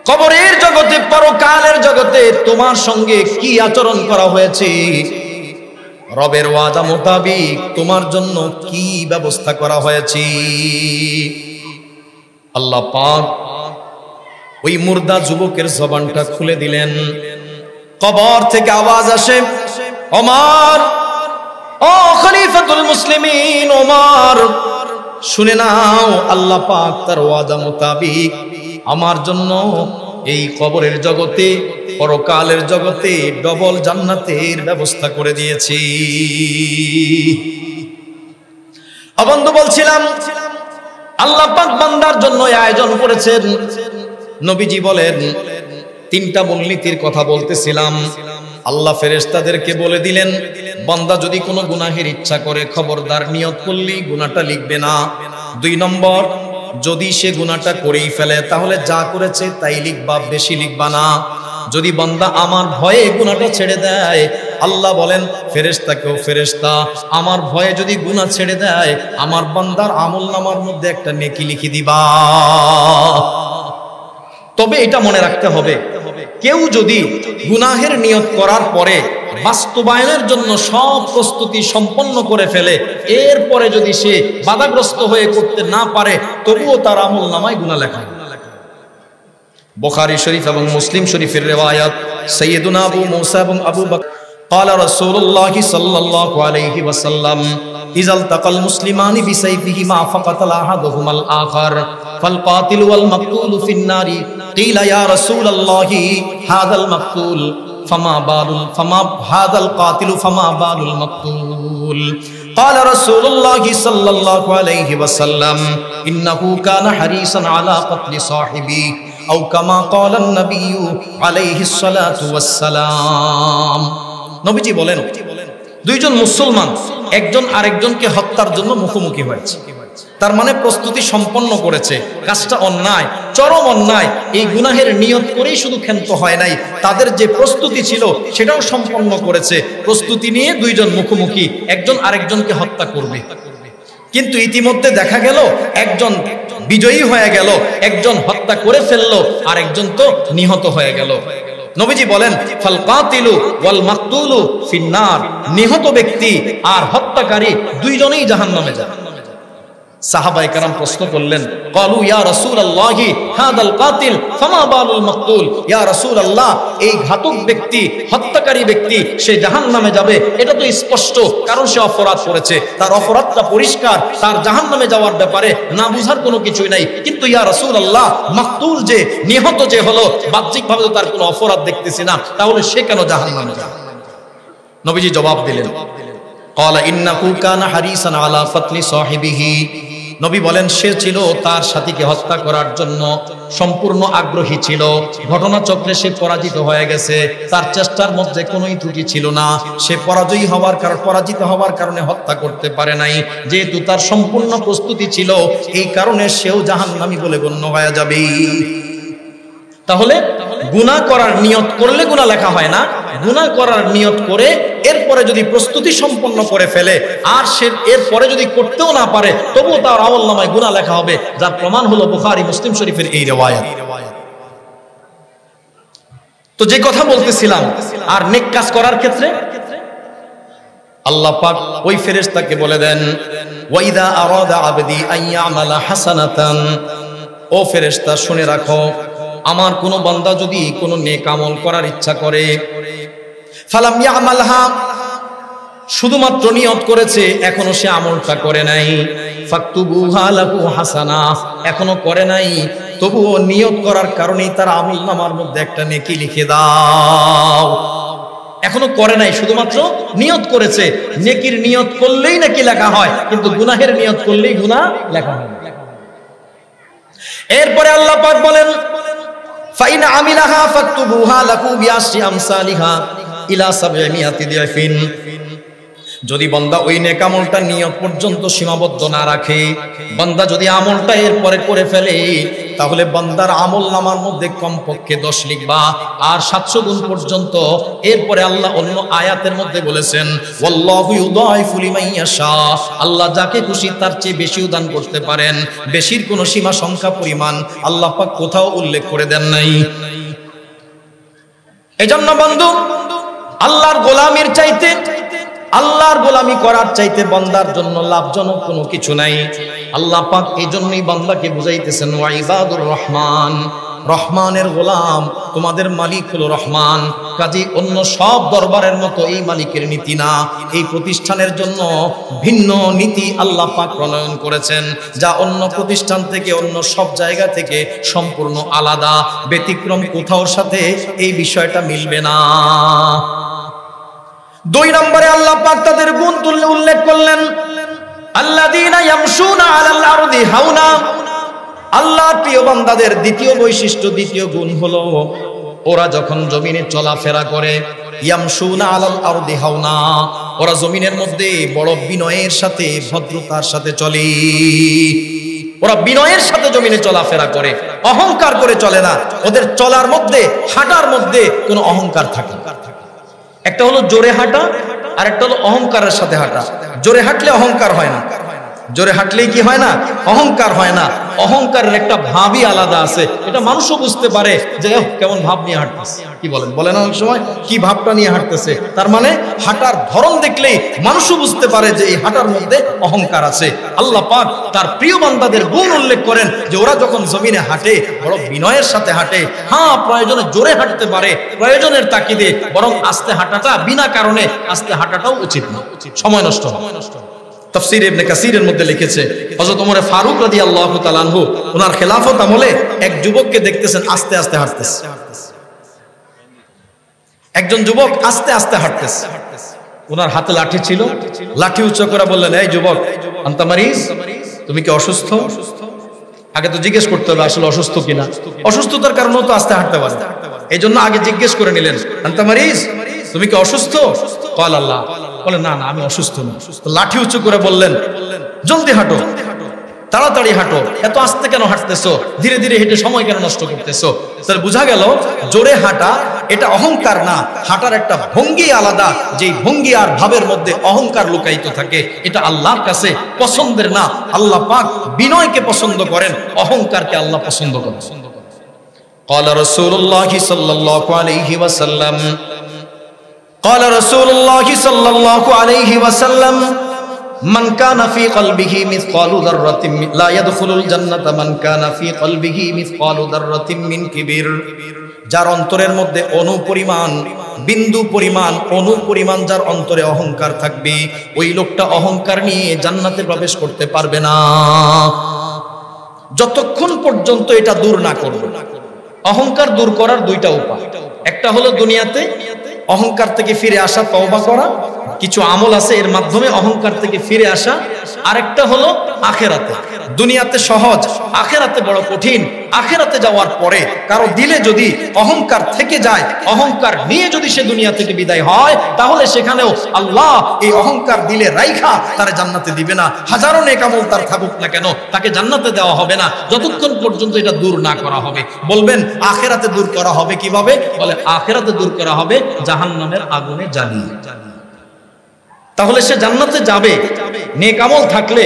কবরের জগতে, পরকালের জগতে তোমার সঙ্গে কি আচরণ করা হয়েছে? রবের ওয়াদা মোতাবিক তোমার জন্য কি ব্যবস্থা করা হয়েছে? আল্লাহ পাক ওই মুর্দা যুবকের জবানটা খুলে দিলেন। কবর থেকে আওয়াজ আসে, ওমর, ও খলিফাতুল মুসলিমিন ওমর, শুনে নাও, আল্লাহ পাক তার ওয়াদা মোতাবিক আমার জন্য এই কবরের জগতে, পরকালের জগতে ডবল জান্নাতের ব্যবস্থা করে দিয়েছি। বন্ধু, বলছিলাম আল্লাহ পাক বান্দার জন্য আয়োজন করেছেন। নবীজি বলেন, তিনটা মূলনীতির কথা বলতেছিলাম। আল্লাহ ফেরেশতাদেরকে বলে দিলেন, বান্দা যদি কোনো গুনাহের ইচ্ছা করে, খবরদার নিয়ত করলেই গুনাহটা লিখবে না। 2 নম্বর, যদি সে গুনাহটা করেই ফেলে তাহলে যা করেছে তাই লিখবা, বেশি লিখবা না। যদি বান্দা আমার ভয়ে গুনাহটা ছেড়ে দেয়, আল্লাহ বলেন ফেরেশতাকেও, ফেরেশতা আমার ভয়ে যদি গুনাহ ছেড়ে দেয়, আমার বান্দার আমলনামার মধ্যে একটা নেকি লিখে দিবা। তবে এটা মনে রাখতে হবে, কেউ যদি গুনাহের নিয়ত করার পরে বাস্তবায়নের জন্য সব প্রস্তুতি সম্পন্ন করে ফেলে, এরপরে যদি সে বাধাগ্রস্ত হয়ে করতে না পারে, তবুও তার আমলনামায় গুনাহ লেখা। বুখারী শরীফ এবং মুসলিম শরীফের রিওয়ায়াত, সাইয়্যিদুনা আবু মুসা এবং আবু বকর قال رسول الله صلى الله عليه وسلم إذا التقى المسلمان بسيفهما فقتل أحدهما الآخر فالقاتل والمقتول في النار قيل يا رسول الله هذا المقتول فما هذا القاتل فما بال المقتول قال رسول الله صلى الله عليه وسلم إنه كان حريصا على قتل صاحبه أو كما قال النبي عليه الصلاة والسلام। নবীজি বলেন, দুইজন মুসলমান একজন আরেকজনকে হত্যার জন্য মুখোমুখি হয়েছে, তার মানে প্রস্তুতি সম্পন্ন করেছে। কাজটা অন্যায়, চরম অন্যায়। এই গুনাহের নিয়ত করেই শুধু ক্ষান্ত হয় নাই, তাদের যে প্রস্তুতি ছিল সেটাও সম্পন্ন করেছে। প্রস্তুতি নিয়ে দুইজন মুখোমুখি, একজন আরেকজনকে হত্যা করবে। কিন্তু ইতিমধ্যে দেখা গেল একজন বিজয়ী হয়ে গেল, একজন হত্যা করে ফেললো, আর একজন তো নিহত হয়ে গেল। নবীজি বলেন, ফাল কাতিলু ওয়াল মাকতুলু ফিন্নার, নিহত ব্যক্তি আর হত্যাকারী দুইজনেই জাহান্নামে যাবে। সাহাবায়ে কেরাম প্রশ্ন করলেন, ক্বালু ইয়া রাসূলুল্লাহি হাদাল কাতিল ফামা বালুল মাকতুল। ইয়া রাসূলুল্লাহ, এই ঘাতক ব্যক্তি, হত্যাকারী ব্যক্তি সে জাহান্নামে যাবে, এটা তো স্পষ্ট, কারণ সে অপরাধ করেছে, তার অপরাধটা পরিষ্কার, তার জাহান্নামে যাওয়ার ব্যাপারে না বুঝার কোনো কিছুই নাই। কিন্তু ইয়া রাসূলুল্লাহ, মাকতুল যে নিহত যে হলো, বাহ্যিকভাবে তো তার কোনো অপরাধ দেখতেছি না, তাহলে সে কেন জাহান্নামে যাবে? নবীজি জবাব দিলেন, ক্বালা ইন্নাহু কানা হারিসান আলা ফাতলি সাহিবিহি। নবী বলেন, সে ছিল তার সাথীকে হত্যা করার জন্য সম্পূর্ণ আগ্রহী ছিল। ঘটনাচক্রে সে পরাজিত হয়ে গেছে, তার চেষ্টার মধ্যে কোনোই ত্রুটি ছিল না। সে পরাজিত হওয়ার কারণে হত্যা করতে পারে নাই। যেহেতু তার সম্পূর্ণ প্রস্তুতি ছিল, এই কারণে সেও জাহান্নামী বলে গণ্য হয়ে যাবে। তাহলে গুনাহ করার নিয়ত করলে গুনাহ লেখা হয় না, গুনাহ করার নিয়ত করে এরপরে যদি প্রস্তুতি সম্পন্ন করে ফেলে আর সে এরপরে যদি করতেও না পারে, তবুও তার আমলনামায় গুনাহ লেখা হবে, যার প্রমাণ হলো বুখারী মুসলিম শরীফের এই riwayat। তো যে কথা বলতেছিলাম, আর নেক কাজ করার ক্ষেত্রে আল্লাহ পাক ওই ফেরেশতাকে বলে দেন, ওয়া ইযা আরাদা আবদি আন ইয়ামালা হাসানাতান, ও ফেরেশতা শুনে রাখো, আমার কোন বান্দা যদি কোনো নেক আমল করার ইচ্ছা করে, ফালাম ইয়ামালহা, শুধুমাত্র নিয়ত করেছে, এখনো সে আমলটা করে নাই, ফাকতুবুহা লাহু হাসানা, এখনো করে নাই, তবুও নিয়ত করার কারণেই তার আমলনামার মধ্যে একটা নেকি লিখে দাও। এখনো করে নাই, শুধুমাত্র নিয়ত করেছে। নেকির নিয়ত করলেই নেকি লেখা হয়, কিন্তু গুনাহের নিয়ত করলেই গুনাহ লেখা হয়। এরপরে আল্লাহ পাক বলেন, ফাইন আমিলাহা ফাকতুবুহা লাহু বিআশরি আমসালিহা ইলা 700 দিফিন। যদি বান্দা ওই নেক আমলটা নিয়ত পর্যন্ত সীমাবদ্ধ না রাখে, বান্দা যদি আমলটা এরপরে করে ফেলে, তাহলে বান্দার আমলনামার মধ্যে কমপক্ষে 10 লিখবা, আর 700 গুণ পর্যন্ত। এরপরে আল্লাহ অন্য আয়াতের মধ্যে বলেছেন, ওয়াল্লাহু ইউদাইফু লিমান ইয়াশা, আল্লাহ যাকে খুশি তার চেয়ে বেশিও দান করতে পারেন। বেশির কোনো সীমা সংখ্যা পরিমাণ আল্লাহ পাক কোথাও উল্লেখ করে দেন নাই। এজন্য বন্ধু, আল্লাহর গোলামির চাইতে, আল্লাহর গোলামি করার চাইতে বান্দার জন্য লাভজনক কোনো কিছু নাই। আল্লাহ পাক এই জন্যই বান্দাকে বুঝাইতেছেন, ওয়া ইবাদুর রহমান, রহমানের গোলাম, তোমাদের মালিক হলো রহমান। কাজী অন্য সব দরবারের মতো এই মালিকের নীতি না, এই প্রতিষ্ঠানের জন্য ভিন্ন নীতি আল্লাহ পাক প্রণয়ন করেছেন, যা অন্য প্রতিষ্ঠান থেকে, অন্য সব জায়গা থেকে সম্পূর্ণ আলাদা, ব্যতিক্রম কোথাওর সাথে এই বিষয়টা মিলবে না। 2 নম্বরে আল্লাহ পাক তাদের গুণ তুলে উল্লেখ করলেন, আল্লাযীনা ইয়ামশুনা আলাল আরদি হাওনা। আল্লাহর প্রিয় বান্দাদের দ্বিতীয় বৈশিষ্ট্য, দ্বিতীয় গুণ হলো, ওরা যখন জমিনে চলাফেরা করে, ইয়ামশুনা আলাল আরদি হাওনা, ওরা জমিনের মধ্যে বড় বিনয়ের সাথে, ভদ্রতার সাথে চলে। ওরা বিনয়ের সাথে জমিনে চলাফেরা করে, অহংকার করে চলে না। ওদের চলার মধ্যে, হাঁটার মধ্যে কোনো অহংকার থাকে। একটা হলো জোরে হাঁটা, আর একটা হলো অহংকারের সাথে হাঁটা। জোরে হাঁটলে অহংকার হয় না, জোরে হাঁটলেই কি হয় না? অহংকার হয় না। অহংকারের একটা ভাবই আলাদা আছে, এটা মানুষও বুঝতে পারে যে কেমন ভাব নিয়ে হাঁটতেছে। কি বলেন অনেক সময় কি ভাবটা নিয়ে হাঁটতেছে, তার মানে হাঁটার ধরন দেখলেই মানুষও বুঝতে পারে যে এই হাঁটার মধ্যে অহংকার আছে। আল্লাহ পাক তার প্রিয় বান্দাদের গুণ উল্লেখ করেন যে ওরা যখন জমিনে হাঁটে বড় বিনয়ের সাথে হাঁটে। হ্যাঁ, প্রয়োজনে জোরে হাঁটতে পারে, প্রয়োজনের তাকিদে, বরং আস্তে হাঁটাটা, বিনা কারণে আস্তে হাঁটাটাও উচিত না, সময় নষ্ট। তাফসীর ইবনে কাসীরের মধ্যে লিখেছে, হযরত ওমর ফারুক রাদিয়াল্লাহু তাআলা আনহু ওনার খেলাফত আমলে এক যুবককে দেখতেছেন আস্তে আস্তে হাঁটতেছে। একজন যুবক আস্তে আস্তে হাঁটতেছে, ওনার হাতে লাঠি ছিল, লাঠি উঁচু করে বললেন, এই যুবক, আনতা মারিজ, তুমি কি অসুস্থ? আগে তো জিজ্ঞেস করতে হবে আসলে অসুস্থ কিনা। অসুস্থতার কারণেও তো আস্তে হাঁটতে পারে, এই জন্য আগে জিজ্ঞেস করে নিলেন, আনতা মারিজ, তুমি কি অসুস্থ? ক্বাল আল্লাহ, বলে না না, আমি অসুস্থ না। লাঠি উঁচু করে বললেন, জলদি হাঁটো, তাড়াতাড়ি হাঁটো, এত আস্তে কেন হাঁটতেছো? ধীরে ধীরে হেঁটে সময় কেন নষ্ট করতেছো? তাহলে বোঝা গেল জোরে হাঁটা এটা অহংকার না, হাঁটার একটা ভঙ্গি আলাদা, যেই ভঙ্গি আর ভাবের মধ্যে অহংকার লুকায়িত থাকে। এটা আল্লাহর কাছে পছন্দের না। আল্লাহ পাক বিনয়কে পছন্দ করেন, অহংকারকে আল্লাহ পছন্দ করেন। قال رسول الله صلى الله عليه وسلم قال رسول الله صلى الله عليه وسلم মান কানা ফি কলবিহি মিসকালু যাররাতিন লা ইয়াদখুলুল জান্নাতা মান কানা ফি কলবিহি মিসকালু যাররাতিন মিন কিবির। যার অন্তরের মধ্যে অনুপরিমাণ, বিন্দু পরিমাণ, অনুপরিমাণ যার অন্তরে অহংকার থাকবে, ওই লোকটা অহংকার নিয়ে জান্নাতে প্রবেশ করতে পারবে না যতক্ষণ পর্যন্ত এটা দূর না করবে। অহংকার দূর করার দুইটা উপায়, একটা হলো দুনিয়াতে অহংকার থেকে ফিরে আসা, তওবা করা, কিছু আমল আছে এর মাধ্যমে অহংকার থেকে ফিরে আসা। আরেকটা হলো আখেরাতে। দুনিয়াতে সহজ, আখেরাতে বড় কঠিন। আখেরাতে যাওয়ার পরে কারো দিলে যদি অহংকার থেকে যায়, অহংকার নিয়ে যদি সে দুনিয়া থেকে বিদায় হয়, তাহলে সেখানেও আল্লাহ এই অহংকার দিলে রাইখা তারে জান্নাতে দিবে না। হাজারো নেক আমল তার থাকুক না কেন, তাকে জান্নাতে দেওয়া হবে না যতক্ষণ পর্যন্ত এটা দূর না করা হবে। বলবেন আখেরাতে দূর করা হবে কিভাবে? বলে আখেরাতে দূর করা হবে জাহান্নামের আগুনে জ্বালিয়ে। তাহলে সে জান্নাতে যাবে নেক আমল থাকলে,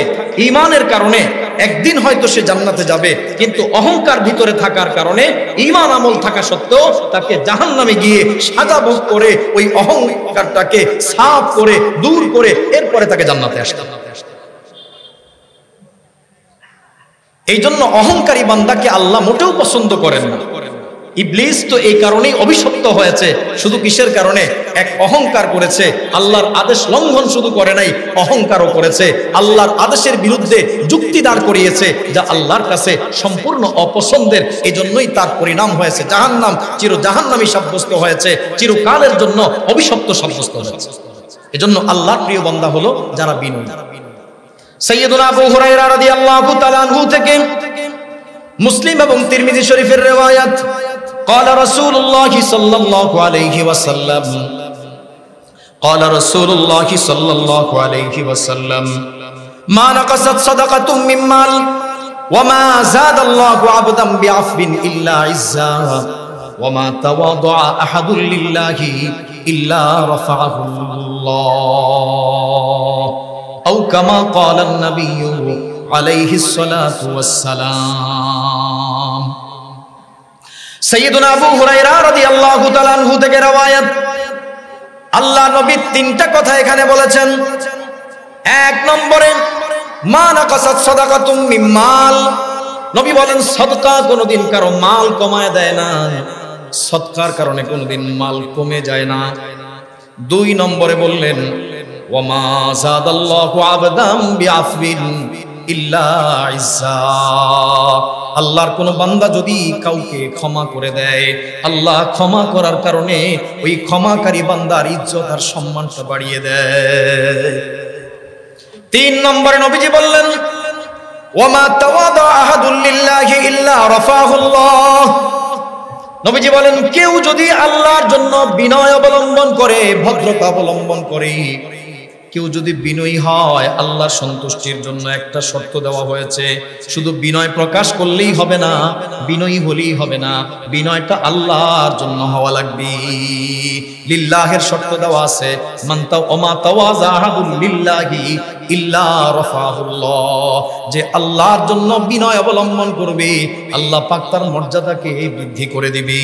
ঈমানের কারণে একদিন হয়তো সে জান্নাতে যাবে, কিন্তু অহংকার ভিতরে থাকার কারণে ঈমান আমল থাকা সত্ত্বেও তাকে জাহান্নামে গিয়ে সাজা ভোগ করে ওই অহংকারটাকে সাফ করে দূর করে এরপরে তাকে জান্নাতে আসতে হবে। এই জন্য অহংকারী বান্দাকে আল্লাহ মোটেও পছন্দ করেন না। ইবলিস তো এই কারণেই অভিশপ্ত হয়েছে। শুধু কিসের কারণে? এক অহংকার করেছে, আল্লাহর আদেশ লঙ্ঘন শুধু করে নাই, অহংকারও করেছে। আল্লাহর আদেশের বিরুদ্ধে যুক্তি দাঁড় করিয়েছে, যা আল্লাহর কাছে সম্পূর্ণ অপছন্দের। এই জন্যই তার পরিণাম হয়েছে জাহান্নাম, চির জাহান্নামী সাব্যস্ত হয়েছে, চিরকালের জন্য অভিশপ্ত সাব্যস্ত হয়েছে। এজন্য আল্লাহর প্রিয় বান্দা হলো যারা বিনয়ী। সাইয়্যিদুনা আবু হুরায়রা রাদিয়াল্লাহু তাআলা আনহু থেকে মুসলিম এবং তিরমিজি শরীফের riwayat, قال رسول الله صلى الله عليه وسلم قال رسول الله صلى الله عليه وسلم ما نقصت صدقة من مال وما زاد الله عبدا بعفو إلا عزا وما تواضع أحد لله إلا رفعه الله أو كما قال النبي عليه الصلاة والسلام। সাইয়্যিদুনা আবু হুরায়রা রাদিয়াল্লাহু তাআলা আনহু থেকে riwayat, আল্লাহ নবী তিনটা কথা এখানে বলেছেন। এক নম্বরে মা নাকাসাত সাদাকাতুম মিন মাল, নবী বলেন সদকা কোনোদিন কারো মাল কমায় দেয় না, সদকার কারণে কোনোদিন মাল কমে যায় না। দুই নম্বরে বললেন ওয়া মা যাদাল্লাহু আবদাম বিআফবিন ইল্লা ইজ্জা, আল্লাহর কোন বান্দা যদি কাউকে ক্ষমা করে দেয়, আল্লাহ ক্ষমা করার কারণে ওই ক্ষমাকারী বান্দার ইজ্জত আর সম্মানটা বাড়িয়ে দেয়। তিন নম্বরে নবীজি বললেন ওয়ামা তাওয়াদা আহাদুল লিল্লাহি ইল্লা রাফাহুল্লাহ, নবীজি বলেন কেউ যদি আল্লাহর জন্য বিনয় অবলম্বন করে, ভদ্রতা অবলম্বন করে, কেউ যদি বিনয়ী হয়, আল্লাহর সন্তুষ্টির জন্য একটা শর্ত দেওয়া হয়েছে। শুধু বিনয় প্রকাশ করলেই হবে না, বিনয়ী হলেই হবে না, বিনয়টা আল্লাহর জন্য হওয়া লাগবে। লিল্লাহের শর্ত দেওয়া আছে, মানতা ওমা তাওয়াজা আহাদুল লিল্লাহি ইল্লা রাফাহুল্লাহ, যে আল্লাহর জন্য বিনয় অবলম্বন করবে, আল্লাহ পাক তার মর্যাদাকে বৃদ্ধি করে দিবে।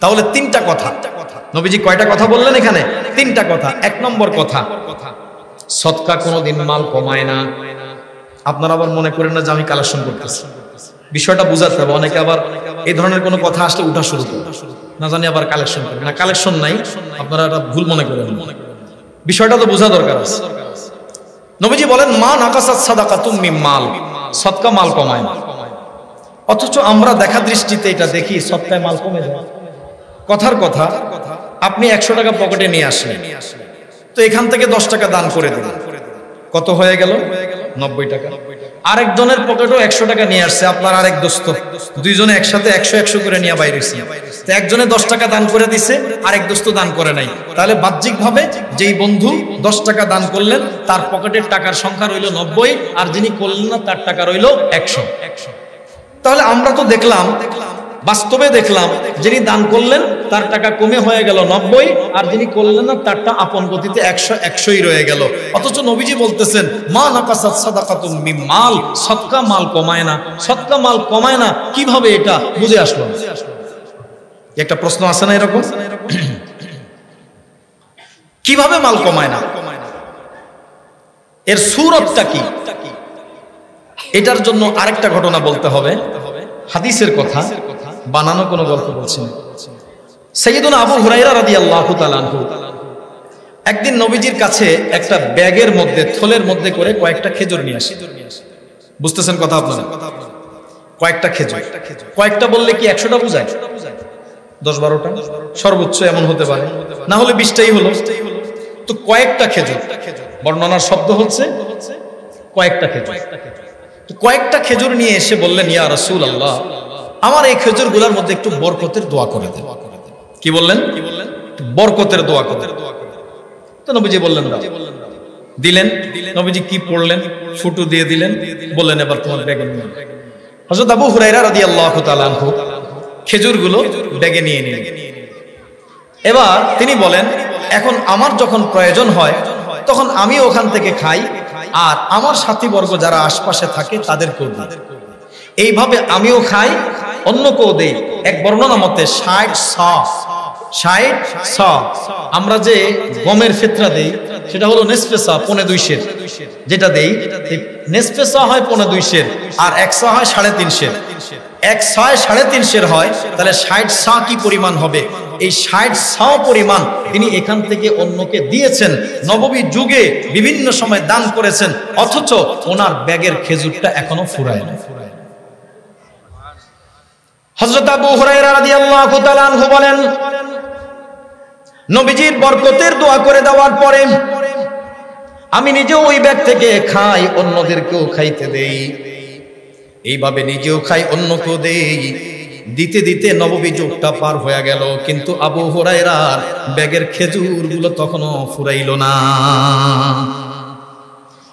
তাহলে তিনটা কথা নবীজি কয়টা কথা বললেন এখানে? তিনটা কথা। এক নম্বর কথা, সদকা কোনোদিন মাল কমায় না। আপনারা আবার মনে করেন না যে আমি কালেকশন করতেছি, বিষয়টা বুঝাতে হবে। অনেকে আবার এই ধরনের কোনো কথা আসলে উঠা শুরু করে, না জানি আবার কালেকশন করবে না। কালেকশন নাই, আপনারা এটা ভুল মনে করেন, বিষয়টা তো বোঝা দরকার আছে। নবীজি বলেন মা নাকাসাত সাদাকাতুম মিন মাল, সদকা মাল কমায় না। অথচ আমরা দেখা দৃষ্টিতে এটা দেখি সদকায় মাল কমে যায়। কথার কথা, আপনি 100 টাকা পকেটে নিয়ে আসলেন, তো এখান থেকে 10 টাকা দান করে দিলেন, কত হয়ে গেল? 90 টাকা। আরেকজনের পকেটও 100 টাকা নিয়ে আসছে, আপনার আরেক দোস্ত, দুইজনে একসাথে 100 করে নিয়ে বাইরে হইছে। তো একজনে 10 টাকা দান করে দিছে, আরেক দোস্ত দান করে নাই। তাহলে বাহ্যিকভাবে যেই বন্ধু 10 টাকা দান করলেন, তার পকেটের টাকার সংখ্যা রইল 90, আর যিনি করলেন না তার টাকা রইল 100। তাহলে আমরা তো দেখলাম, বাস্তবে দেখলাম, যিনি দান করলেন তার টাকা কমে হয়ে গেল 90, আর যিনি করলেন না তারটা আপন গতিতে 100ই রয়ে গেল। অথচ নবীজি বলতেছেন মা নাকাসাত সাদাকাতুম মিন মাল, সদকা মাল কমায় না। সদকা মাল কমায় না কিভাবে, এটা বুঝে আসলো না। একটা প্রশ্ন আছে না এরকম, কিভাবে মাল কমায় না? এর সূরতটা কি, এটার জন্য আরেকটা ঘটনা বলতে হবে, হাদিসের কথা, বানানো কোনো গল্প বলছি না। সাইয়েদুনা আবু হুরায়রা রাদিয়াল্লাহু তাআলা আনহু একদিন নবীজির কাছে একটা ব্যাগের মধ্যে, থলের মধ্যে করে কয়েকটা খেজুর নিয়ে আসে। বুঝতেছেন কথা আপনারা? কয়েকটা খেজুর, কয়েকটা বললে কি 100টা বোঝায়? 10-12টা সর্বোচ্চ এমন হতে পারে, না হলে 20টাই হলো। তো কয়েকটা খেজুর, বর্ণনার শব্দ হচ্ছে কয়েকটা খেজুর। তো কয়েকটা খেজুর নিয়ে এসে বললেন, ইয়া রাসূলুল্লাহ, আমার এই খেজুরগুলোর মধ্যে একটু বরকতের দোয়া করে দেন। কি বললেন? বরকতের দোয়া করে। তো নবীজি বললেন দাও। দিলেন। নবীজি কি পড়লেন? ফুটু দিয়ে দিলেন, বললেন এবার তোমার ব্যাগে নিয়ে। হযরত আবু হুরায়রা রাদিয়াল্লাহু তাআলা আনহু খেজুরগুলো ব্যাগে নিয়ে নিলেন। এবার তিনি বলেন, এখন আমার যখন প্রয়োজন হয় তখন আমি ওখান থেকে খাই, আর আমার সাথীবর্গ যারা আশপাশে থাকে তাদেরকেও দিই। এইভাবে আমিও খাই, অন্যকেও দেই। এক বর্ণনা মতে 60 সা আমরা যে গমের ফিতরা দেই সেটা হলো নেসফে সা, 1/2 সের। যেটা দেই নেসফে সা হয় 1/2 সের, আর 1 সা হয় 3.5 সের। 1 সা 3.5 সের হয়, তাহলে 60 সা কি পরিমাণ হবে? এই 60 সা পরিমাণ তিনি এখান থেকে অন্যকে দিয়েছেন। নববী যুগে বিভিন্ন সময় দান করেছেন, অথচ ওনার ব্যাগের খেজুরটা এখনো ফুরায় না। হযরত আবু হুরায়রা রাদিয়াল্লাহু তাআলা আনহু বলেন, নবীজির বরকতের দোয়া করে দেওয়ার পরে আমি নিজেও ওই ব্যাগ থেকে খাই, অন্যদেরকেও খাইতে দেই। এইভাবে নিজেও খাই, অন্যকেও দেই। দিতে দিতে নববী যুগটা পার হয়ে গেল, কিন্তু আবু হুরায়রার ব্যাগের খেজুরগুলো তখনো ফুরাইল না।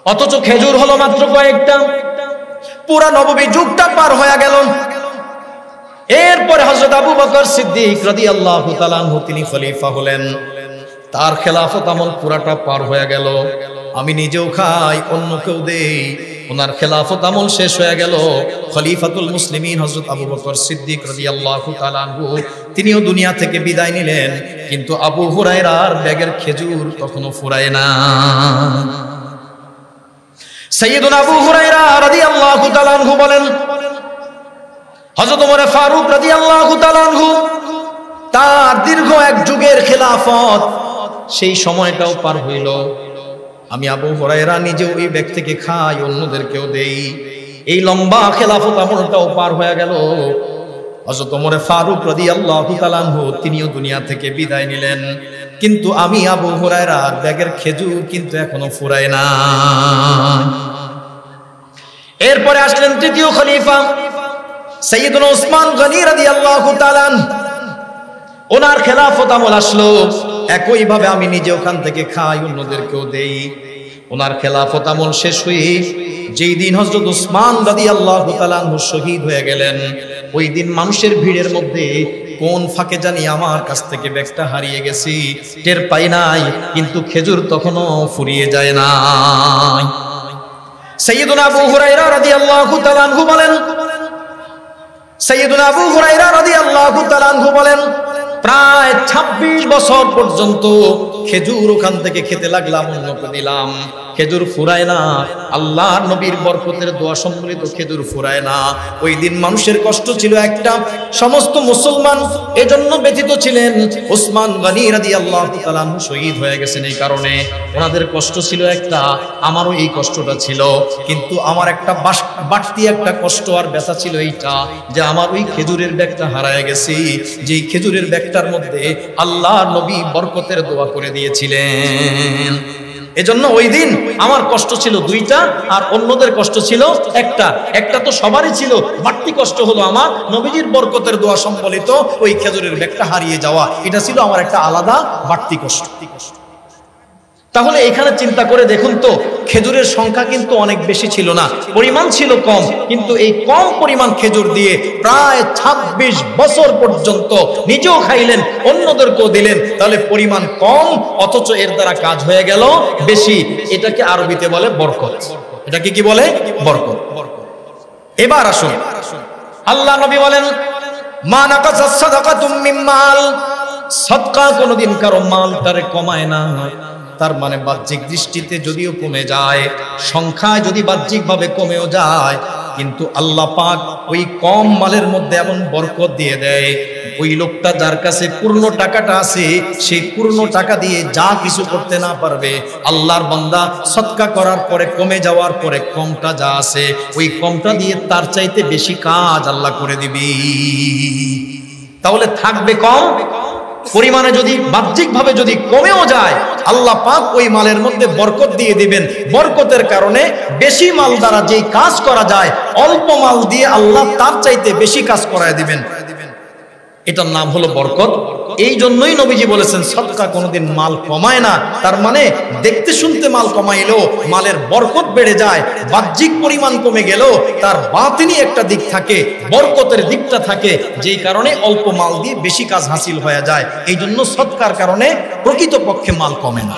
অথচ খেজুর হলো মাত্র কয়েকটা। পুরা নববী যুগটা পার হয়ে গেল। এরপরে হযরত আবু বকর সিদ্দিক রাদিয়াল্লাহু তাআলা আনহু তিনি খলিফা হলেন। তার খেলাফত আমল পুরাটা পার হয়ে গেল। আমি নিজেও খাই, অন্যকেও দেই। ওনার খেলাফত আমল শেষ হয়ে গেল। খলিফাতুল মুসলিমিন হযরত আবু বকর সিদ্দিক রাদিয়াল্লাহু তাআলা আনহু তিনিও দুনিয়া থেকে বিদায় নিলেন, কিন্তু আবু হুরায়রার ব্যাগের খেজুর তখনো ফুরায় না। সাইয়েদুনা আবু হুরায়রা রাদিয়াল্লাহু তাআলা আনহু বলেন, হযরত ওমর ফারুক রাদিয়াল্লাহু তাআলা আনহু তার দীর্ঘ এক যুগের খেলাফত, সেই সময়টাও পার হইল। আমি আবু হুরায়রা নিজেও এই ব্যাগ থেকে খাই, অন্যদেরকেও দেই। এই লম্বা খেলাফত আমলটাও পার হয়ে গেল। হযরত ওমর ফারুক রাদিয়াল্লাহু তাআলা আনহু তিনিও দুনিয়া থেকে বিদায় নিলেন, কিন্তু আমি আবু হুরায়রা ব্যাগের খেজুর কিন্তু এখনো ফুরায় না। এরপরে আসলেন তৃতীয় খলিফা সাইয়েদুনা উসমান গনি রাদিয়াল্লাহু তাআলা। ওনার খেলাফত আমল আসলো, একই ভাবে আমি নিজে ওখান থেকে খাই, অন্যদেরকেও দেই। ওনার খেলাফত আমল শেষ হয়ে যেই দিন হযরত উসমান রাদিয়াল্লাহু তাআলা শহীদ হয়ে গেলেন, ওই দিন মানুষের ভিড়ের মধ্যে কোন ফাঁকে জানি আমার কাছ থেকে ব্যাগটা হারিয়ে গেছি, টের পাই নাই, কিন্তু খেজুর তখনো ফুরিয়ে যায় না। সাইয়েদুনা আবু হুরায়রা রাদিয়াল্লাহু তাআলা আনহু বলেন, সাইয়েদুনা আবু হুরায়রা রাদিয়াল্লাহু তাআলা আনহু বলেন, প্রায় 26 বছর পর্যন্ত খেজুর ওখান থেকে খেতে লাগলাম, অন্যকে দিলাম, খেজুর ফুরায় না। আল্লাহর নবীর বরকতের দোয়া সম্বলিত খেজুর ফুরায় না। ওই দিন মানুষের কষ্ট ছিল একটা, সমস্ত মুসলমান এজন্য ব্যথিত ছিলেন। উসমান গনি রাদিয়াল্লাহু তাআলা শহীদ হয়ে গেছেন, এই কারণে ওনাদের কষ্ট ছিল একটা, আমারও এই কষ্টটা ছিল, কিন্তু আমার একটা বাড়তি একটা কষ্ট আর ব্যথা ছিল এইটা, যে আমার ওই খেজুরের ব্যাগটা হারায় গেছি, যেই খেজুরের ব্যাগটার মধ্যে আল্লাহর নবী বরকতের দোয়া করে দিয়েছিলেন। এজন্য ওই দিন আমার কষ্ট ছিল দুইটা, আর অন্যদের কষ্ট ছিল একটা। একটা তো সবারই ছিল, বাড়তি কষ্ট হলো আমার নবীজির বরকতের দোয়া সম্বলিত ওই খেজুরের ব্যাগটা হারিয়ে যাওয়া। এটা ছিল আমার একটা আলাদা বাড়তি কষ্ট। তাহলে এখানে চিন্তা করে দেখুন তো, খেজুরের সংখ্যা কিন্তু অনেক বেশি ছিল না, পরিমাণ ছিল কম, কিন্তু এই কম পরিমাণ খেজুর দিয়ে প্রায় 26 বছর পর্যন্ত নিজেও খাইলেন, অন্যদেরকেও দিলেন। তাহলে পরিমাণ কম, অথচ এর দ্বারা কাজ হয়ে গেল বেশি। এটাকে আরবিতে বলে বরকত। এটাকে কি বলে? বরকত। এবার আসুন, আল্লাহ নবী বলেন, মা নাকাসাস সাদাকাতুম মিন মাল, সাদকা কোনদিন কারো মালটারে কমায় না। তার মানে বাহ্যিক দৃষ্টিতে যদিও কমে যায়, সংখ্যায় যদি বাহ্যিকভাবে কমেও যায়, কিন্তু আল্লাহ পাক ওই কম মালের মধ্যে এমন বরকত দিয়ে দেয়, ওই লোকটা যার কাছে পূর্ণ টাকাটা আছে সেই পূর্ণ টাকা দিয়ে যা কিছু করতে না পারবে, আল্লাহর বান্দা সদকা করার পরে কমে যাওয়ার পরে কমটা যা আছে ওই কমটা দিয়ে তার চাইতে বেশি কাজ আল্লাহ করে দিবি। তাহলে থাকবে কম, পরিমাণে যদি বাহ্যিকভাবে যদি কমেও যায়, আল্লাহ পাক ওই মালের মধ্যে বরকত দিয়ে দিবেন। বরকতের কারণে বেশি মাল দ্বারা যেই কাজ করা যায়, অল্প মাল দিয়ে আল্লাহ তার চাইতে বেশি কাজ করায় দিবেন। এটার নাম হলো বরকত। এই জন্যই নবীজি বলেছেন সদকা কোনোদিন মাল কমায় না। তার মানে দেখতে শুনতে মাল কমাইলেও মালের বরকত বেড়ে যায়। বাহ্যিক পরিমাণ কমে গেলেও তার বাতিনি একটা দিক থাকে, বরকতের দিকটা থাকে, যেই কারণে অল্প মাল দিয়ে বেশি কাজ হাসিল হয়ে যায়। এই জন্য সদকার কারণে প্রকৃতপক্ষে মাল কমে না।